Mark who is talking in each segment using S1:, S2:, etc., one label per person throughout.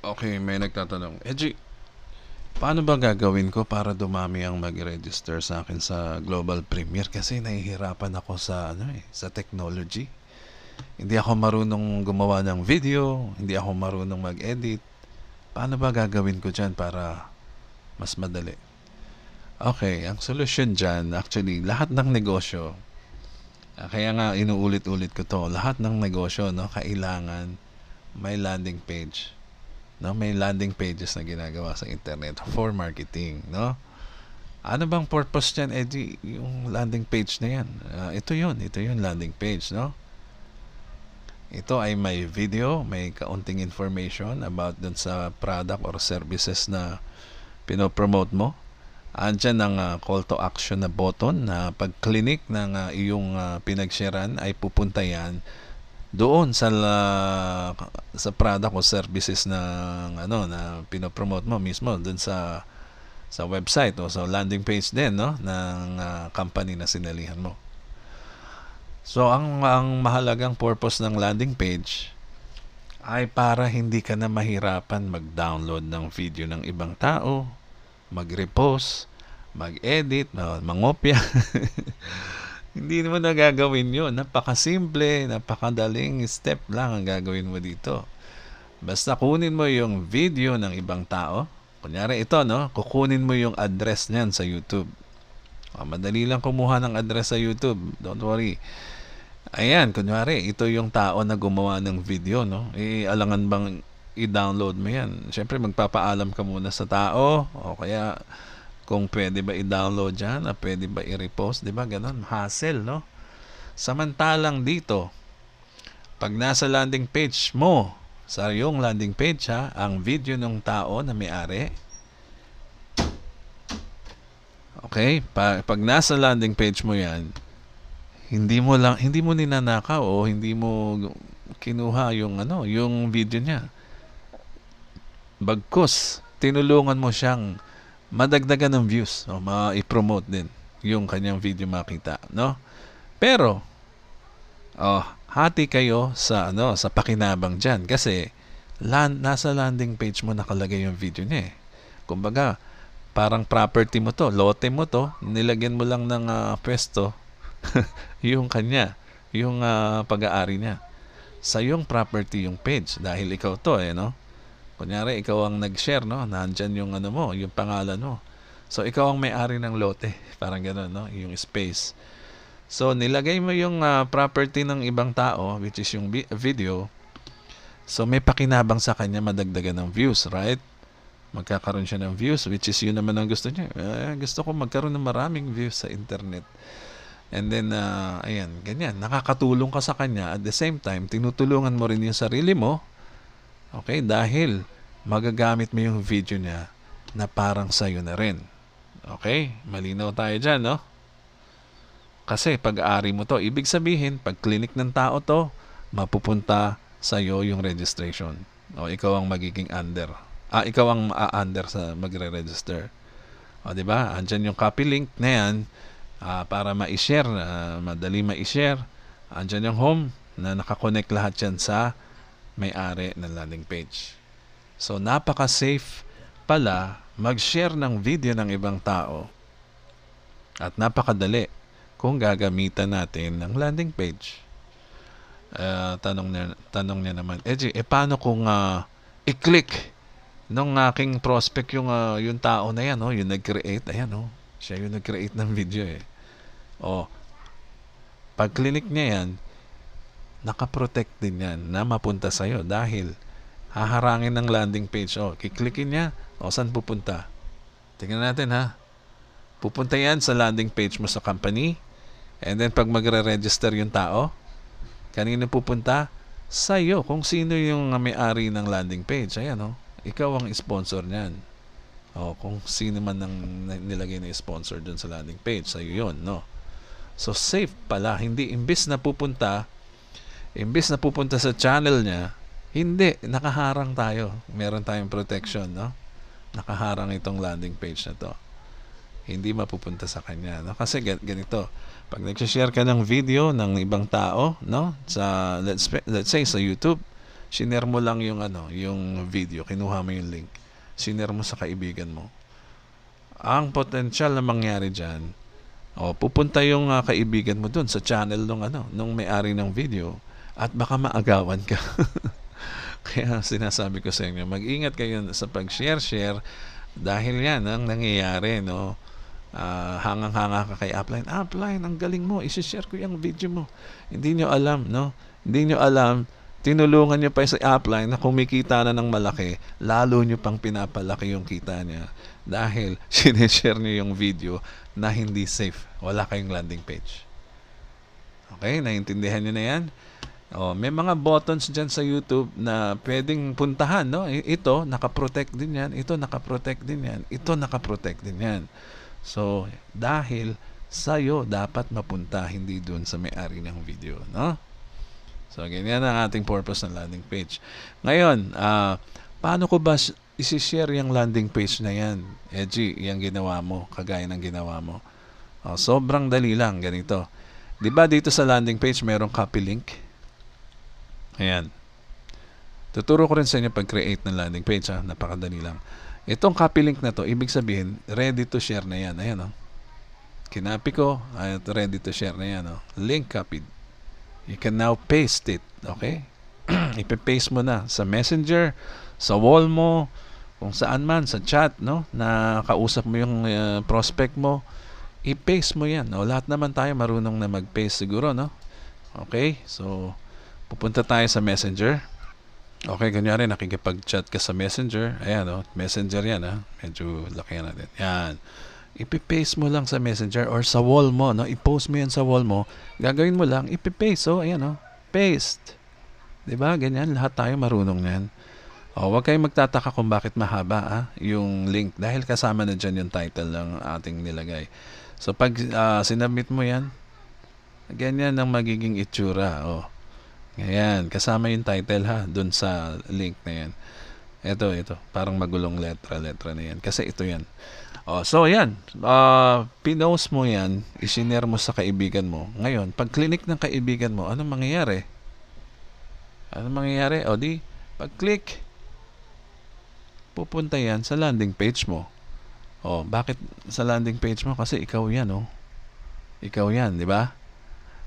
S1: Okay, may nagtatanong, paano ba gagawin ko para dumami ang mag-register sa akin sa Global Premier? Kasi nahihirapan ako sa sa technology. Hindi ako marunong gumawa ng video, hindi ako marunong mag-edit. Paano ba gagawin ko dyan para mas madali? Okay, ang solusyon dyan, actually, lahat ng negosyo, kaya nga inuulit-ulit ko to, lahat ng negosyo, no, kailangan may landing page. No, may landing pages na ginagawa sa internet for marketing, no? Ano bang purpose niyan, Eddie? Yung landing page na yan. Ito yun landing page, no? Ito ay may video, may kaunting information about dun sa product or services na pinopromote mo. Andyan ang call to action na button na pag-click ng iyong pinagsharean ay pupunta yan doon sa product o services ng na pinopromote mo mismo doon sa website o sa landing page din, no, ng company na sinalihan mo. So ang mahalagang purpose ng landing page ay para hindi ka na mahirapan mag-download ng video ng ibang tao, mag-repost, mag-edit, mangopya. Hindi mo na gagawin yun. Napakasimple, napakadaling step lang ang gagawin mo dito. Basta kunin mo yung video ng ibang tao. Kunyari ito, no? Kukunin mo yung address niyan sa YouTube. Madali lang kumuha ng address sa YouTube. Don't worry. Ayan, kunyari, ito yung tao na gumawa ng video, no? Alangan bang i-download mo yan? Siyempre, magpapaalam ka muna sa tao o kaya kung pwede ba i-download dyan, pwede ba i-repost, di ba? Ganon, hassle, no? Samantalang dito, pag nasa landing page mo, sa yung landing page ha, ang video ng tao na may-ari, okay, pag nasa landing page mo yan, hindi mo ninanakaw o hindi mo kinuha yung yung video niya. Bagkus, tinulungan mo siyang madagdagan ng views o ma-promote din yung kanyang video makita, no? Pero hati kayo sa sa pakinabang diyan kasi nasa landing page mo nakalagay yung video niya. Kumbaga, parang property mo to, lote mo to, nilagyan mo lang ng pwesto yung kanya, yung pag-aari niya. Sa yung property yung page dahil ikaw to no? Kunyari, ikaw ang nag-share, no? Nandyan yung mo, yung pangalan mo. So, ikaw ang may-ari ng lote. Parang gano'n, no? Yung space. So, nilagay mo yung property ng ibang tao, which is yung video. So, may pakinabang sa kanya madagdagan ng views, right? Magkakaroon siya ng views, which is yun naman ang gusto niya. Gusto ko magkaroon ng maraming views sa internet. And then, ayan, ganyan. Nakakatulong ka sa kanya. At the same time, tinutulungan mo rin yung sarili mo. Okay, dahil magagamit mo yung video niya na parang sa'yo na rin. Okay, malinaw tayo dyan, no? Kasi pag-aari mo to, ibig sabihin, pag clinic ng tao to, mapupunta sa'yo yung registration. O ikaw ang magiging under. Ikaw ang under sa magre-register. O, diba? Andyan yung copy link na yan para ma-share, madali ma-share. Andyan yung home na nakakonect lahat yan sa may-ari ng landing page. So, napaka-safe pala mag-share ng video ng ibang tao at napakadali kung gagamitan natin ng landing page. Tanong niya naman, paano kung i-click nung aking prospect yung tao na yan, yung nag-create, ayan, siya yung nag-create ng video pag clinic niya yan, nakaprotect din yan na mapunta sa'yo dahil haharangin ng landing page. Kiklikin niya, saan pupunta? Tingnan natin ha. Pupunta yan sa landing page mo sa company, and then pag magre-register yung tao, kanino pupunta? Sa'yo, kung sino yung may-ari ng landing page. Ayan ikaw ang sponsor niyan. Kung sino man ang nilagay na sponsor dun sa landing page, sa'yo yun, no? So safe pala, hindi imbis na pupunta sa channel niya, hindi, nakaharang tayo. Meron tayong protection, no? Nakaharang itong landing page na to. Hindi mapupunta sa kanya, no? Kasi ganito, pag nag-share ka ng video ng ibang tao, no? Sa let's say sa YouTube, Shinare mo lang yung yung video, kinuha mo yung link, shinare mo sa kaibigan mo. Ang potensyal na mangyari diyan, pupunta yung kaibigan mo dun sa channel nung may-ari ng video at baka maagawan ka. Kaya sinasabi ko sa inyo, mag-ingat kayo sa pag-share dahil yan ang nangyayari, no? Hangang-hanga ka kay Upline. Upline, ang galing mo, isi-share ko yung video mo. Hindi nyo alam, no? Hindi nyo alam, tinulungan nyo pa sa Upline na kumikita na ng malaki, lalo nyo pang pinapalaki yung kita niya dahil sinishare nyo yung video na hindi safe. Wala kayong landing page. Okay, naiintindihan nyo na yan? May mga buttons dyan sa YouTube na pwedeng puntahan, no? Ito, nakaprotect din yan. Ito, nakaprotect din yan. Ito, nakaprotect din yan. So, dahil sa'yo dapat mapunta, hindi dun sa may-ari ng video, no? So, ganyan ang ating purpose ng landing page. Ngayon, paano ko ba isi-share yung landing page na yan? Edgy, yung ginawa mo, kagaya ng ginawa mo. Sobrang dali lang, ganito. Diba dito sa landing page, merong copy link? Ayan. Tuturo ko rin sa inyo pag-create ng landing page, ha? Napakadali lang. Itong copy link na to, ibig sabihin, ready to share na yan. Ayan, Kinapi ko, at ready to share na yan, Link copied. You can now paste it, okay? Ipe-paste mo na sa Messenger, sa wall mo, kung saan man, sa chat, no? Na kausap mo yung prospect mo, i-paste mo yan. Lahat naman tayo marunong na mag-paste siguro, no? Okay? So, pupunta tayo sa Messenger. Okay, kunyari nakikipag-chat ka sa Messenger. Ayan, Messenger yan, medyo laki natin. Yan. Ipipaste mo lang sa Messenger or sa wall mo, no? I-post mo yan sa wall mo. Gagawin mo lang, ipipaste. So, ayan, paste. Diba? Ganyan, lahat tayo marunong yan. Huwag kayong magtataka kung bakit mahaba, yung link. Dahil kasama na dyan yung title ng ating nilagay. So, pag sinubmit mo yan, ganyan ang magiging itsura, Ayan, kasama yung title dun sa link na yan. Ito, parang magulong letra na yan. Kasi ito yan. So, ayan. Pinost mo yan, isinare mo sa kaibigan mo. Ngayon, pag click ng kaibigan mo, anong mangyayari? Pag-click, pupunta yan sa landing page mo. Bakit sa landing page mo? Kasi ikaw yan, Ikaw yan, di ba?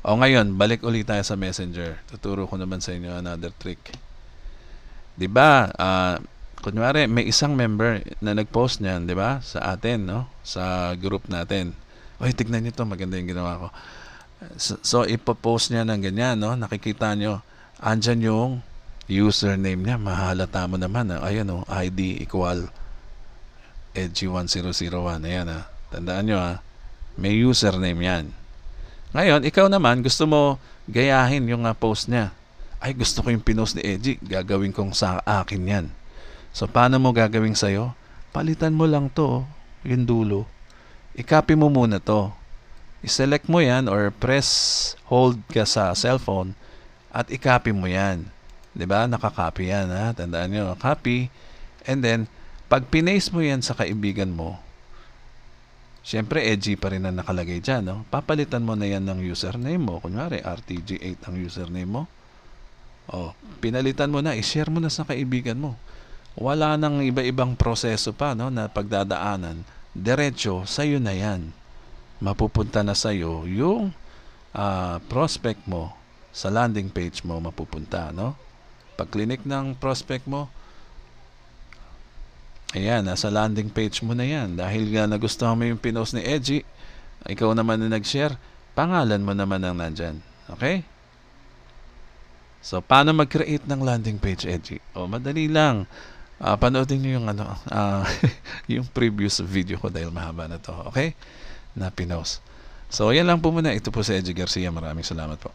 S1: Ngayon, balik ulit tayo sa Messenger. Tuturo ko naman sa inyo another trick. 'Di ba? Kunwari, may isang member na nag-post niyan, 'di ba? Sa atin, Sa group natin. Tignan niyo 'to, maganda 'yung ginawa ko. So ipo-post niya ng ganyan, Nakikita niyo, andyan yung username niya. Mahalata mo naman, Ayan, ID equal edgy1001. Ayan, Tandaan niyo, may username 'yan. Ngayon, ikaw naman, gusto mo gayahin yung post niya. Gusto ko yung pinost ni Edgy. Gagawin kong sa akin yan. So, paano mo gagawin sa'yo? Palitan mo lang to, yung dulo. I-copy mo muna to. I-select mo yan or press hold ka sa cellphone at i-copy mo yan. 'Di ba? Naka-copy yan, Tandaan nyo. Copy. And then, pag pinaste mo yan sa kaibigan mo, siyempre, Edgy pa rin ang nakalagay dyan, Papalitan mo na yan ng username mo. Kunyari, RTG8 ang username mo. Pinalitan mo na, i-share mo na sa kaibigan mo. Wala nang iba-ibang proseso pa, na pagdadaanan. Diretso, sa'yo na yan. Mapupunta na sa'yo yung prospect mo sa landing page mo mapupunta, Pag-click ng prospect mo, ayan, nasa landing page mo na yan. Dahil nga nagustuhan mo yung pinost ni Edgy, ikaw naman na nag-share, pangalan mo naman ang nandyan. Okay? So, paano mag-create ng landing page, Edgy? Madali lang. Panoodin nyo yung, yung previous video ko dahil mahaba na to. Okay? Na pinost. So, yan lang po muna. Ito po si Edgy Garcia. Maraming salamat po.